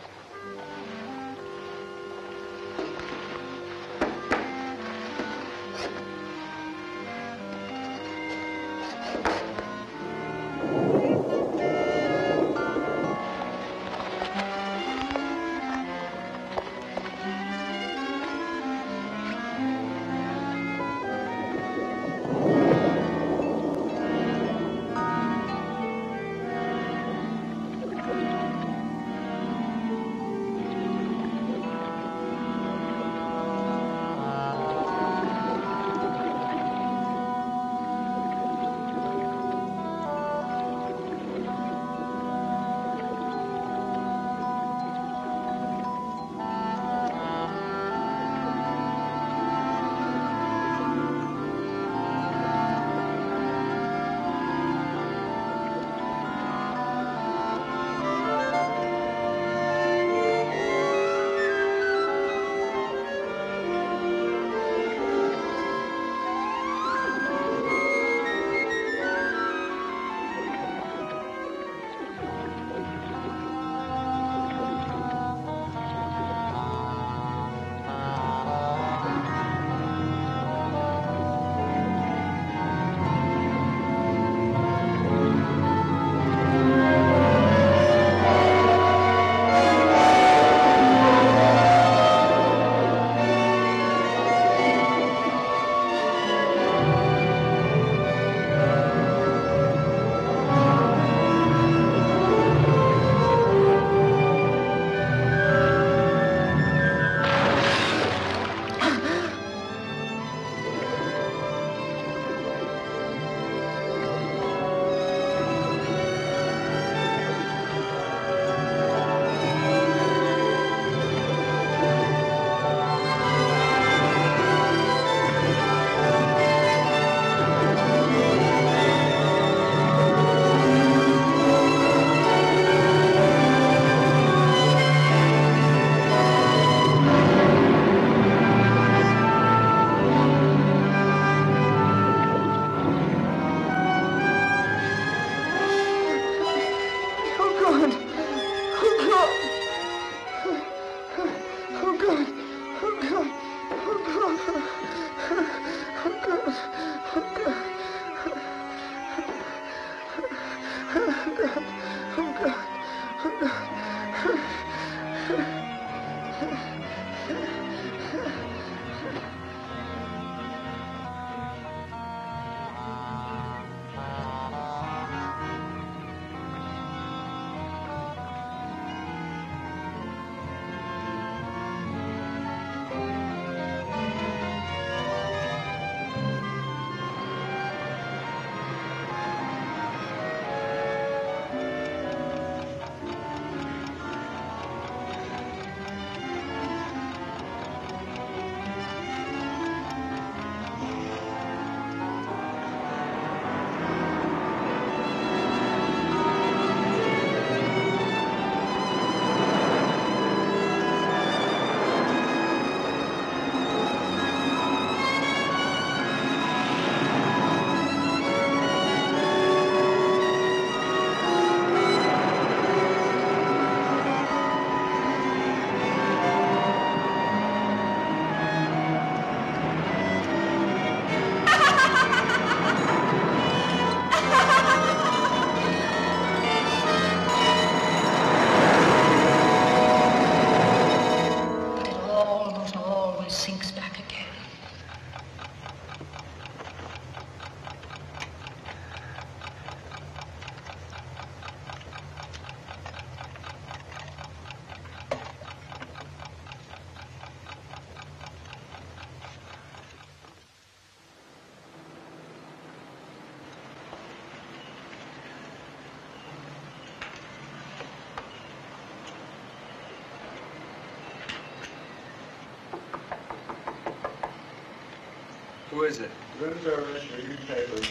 Who is it? Room service, read your papers.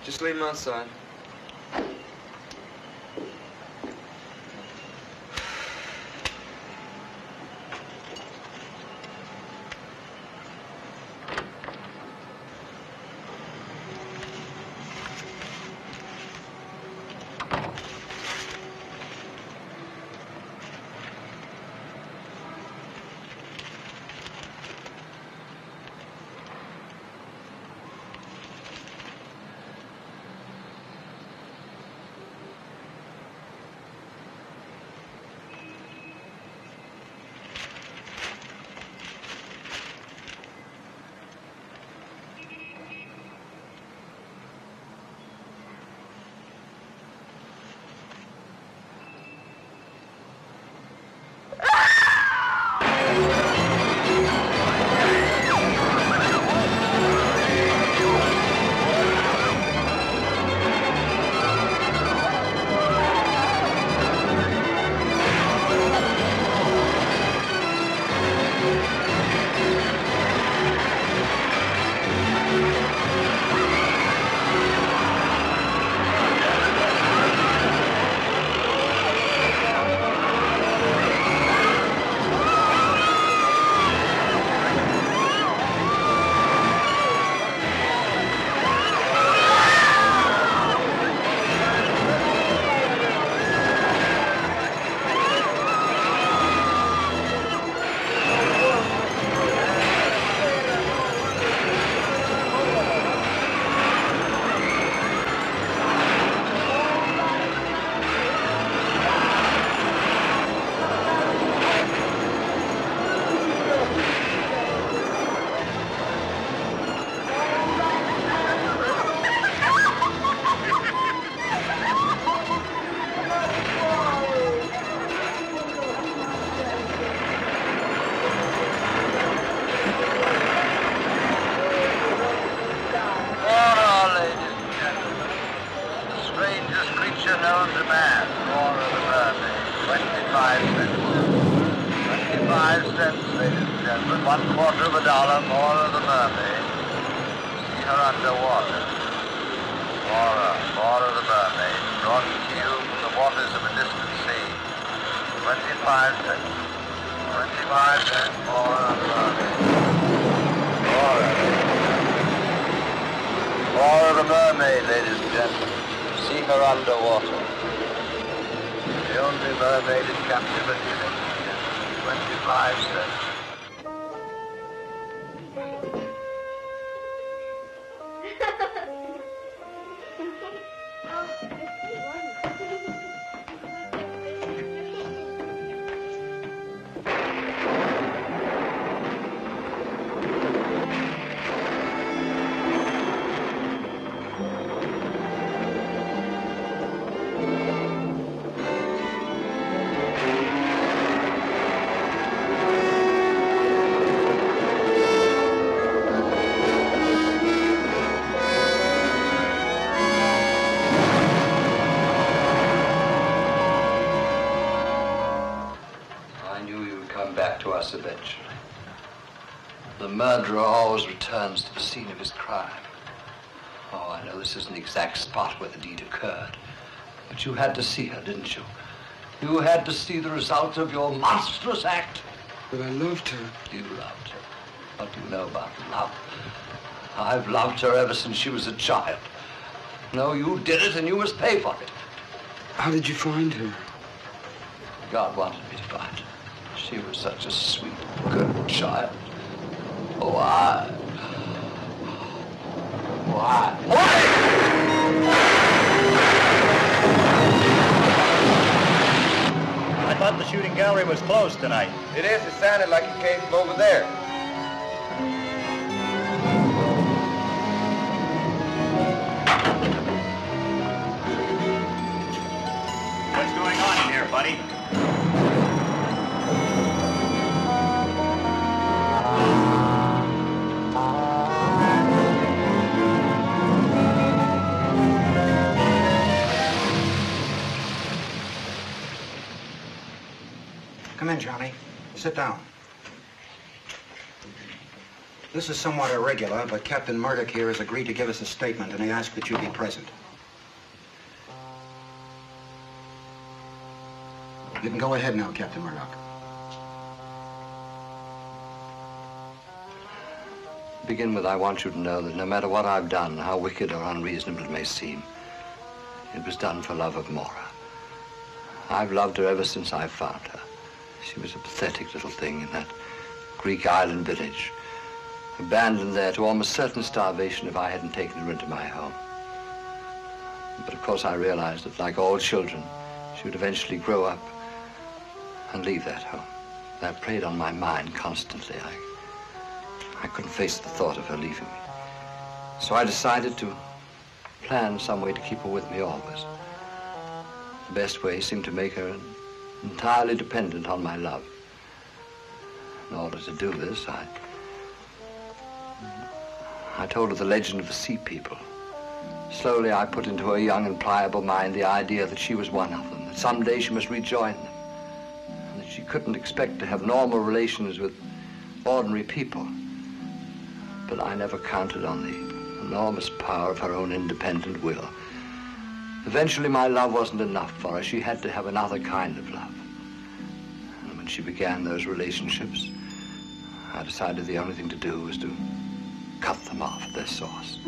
Just leave him outside. Eventually. The murderer always returns to the scene of his crime. Oh, I know this isn't the exact spot where the deed occurred, but you had to see her, didn't you? You had to see the result of your monstrous act. But I loved her. You loved her. What do you know about love? I've loved her ever since she was a child. No, you did it and you must pay for it. How did you find her? God wanted me to find her. She was such a sweet, good child. Why? I thought the shooting gallery was closed tonight. It is. It sounded like it came from over there. What's going on in here, buddy? Come in, Johnny. Sit down. This is somewhat irregular, but Captain Murdoch here has agreed to give us a statement, and he asked that you be present. You can go ahead now, Captain Murdoch. To begin with, I want you to know that no matter what I've done, how wicked or unreasonable it may seem, it was done for love of Maura. I've loved her ever since I found her. She was a pathetic little thing in that Greek island village, abandoned there to almost certain starvation if I hadn't taken her into my home. But of course I realized that, like all children, she would eventually grow up and leave that home. That preyed on my mind constantly. I couldn't face the thought of her leaving me. So I decided to plan some way to keep her with me always. The best way seemed to make her entirely dependent on my love. In order to do this, I told her the legend of the sea people. Slowly I put into her young and pliable mind the idea that she was one of them, that someday she must rejoin them, and that she couldn't expect to have normal relations with ordinary people. But I never counted on the enormous power of her own independent will. Eventually my love wasn't enough for her. She had to have another kind of love. And when she began those relationships, I decided the only thing to do was to cut them off at their source.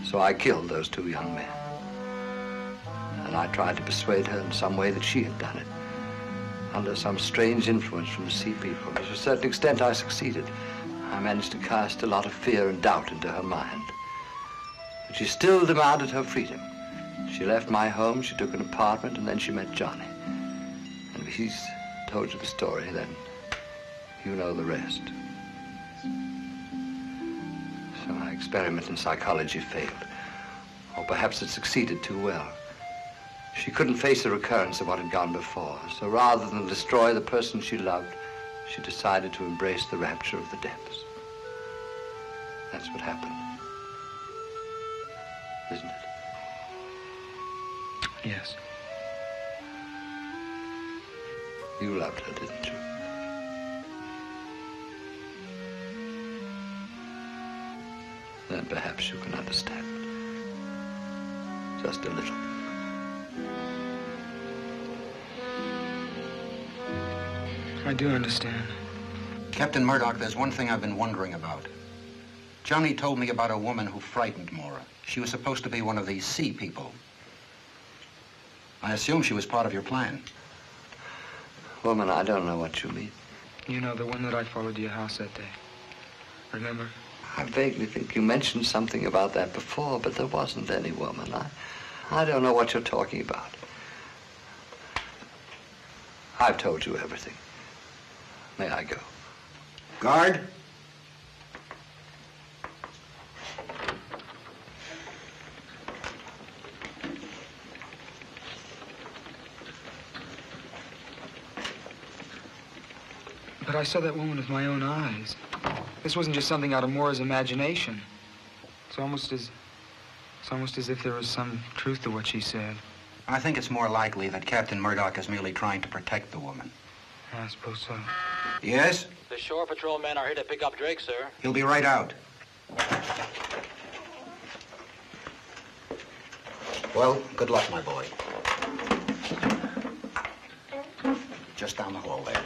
So I killed those two young men. And I tried to persuade her in some way that she had done it, under some strange influence from the sea people. To a certain extent I succeeded. I managed to cast a lot of fear and doubt into her mind. But she still demanded her freedom. She left my home, she took an apartment, and then she met Johnny. And if he's told you the story, then you know the rest. So my experiment in psychology failed. Or perhaps it succeeded too well. She couldn't face the recurrence of what had gone before. So rather than destroy the person she loved, she decided to embrace the rapture of the depths. That's what happened. Isn't it? Yes. You loved her, didn't you? Then perhaps you can understand. Just a little. I do understand. Captain Murdoch, there's one thing I've been wondering about. Johnny told me about a woman who frightened Maura. She was supposed to be one of these sea people. I assume she was part of your plan. Woman, I don't know what you mean. You know, the one that I followed to your house that day. Remember? I vaguely think you mentioned something about that before, but there wasn't any woman. I don't know what you're talking about. I've told you everything. May I go? Guard. But I saw that woman with my own eyes. This wasn't just something out of Maura's imagination. It's almost as if there was some truth to what she said. I think it's more likely that Captain Murdoch is merely trying to protect the woman. I suppose so. Yes? The shore patrol men are here to pick up Drake, sir. He'll be right out. Well, good luck, my boy. Just down the hall there.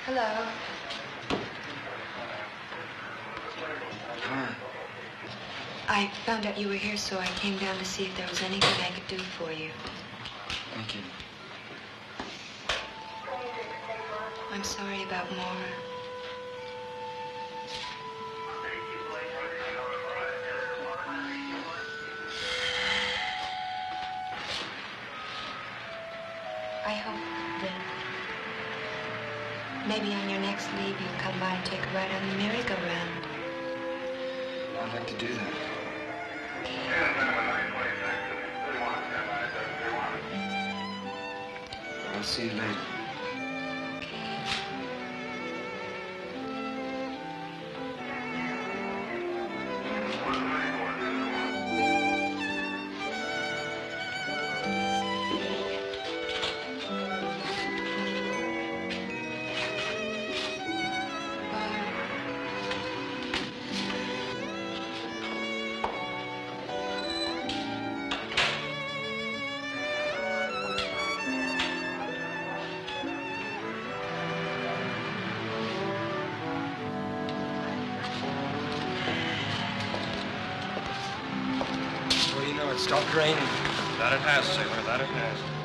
Hello. Hi. I found out you were here, so I came down to see if there was anything I could do for you. Thank you. I'm sorry about Maura. I hope that maybe on your next leave you'll come by and take a ride on the merry-go-round. I'd like to do that. I'll see you later. stopped raining. That it has, sailor, that it has.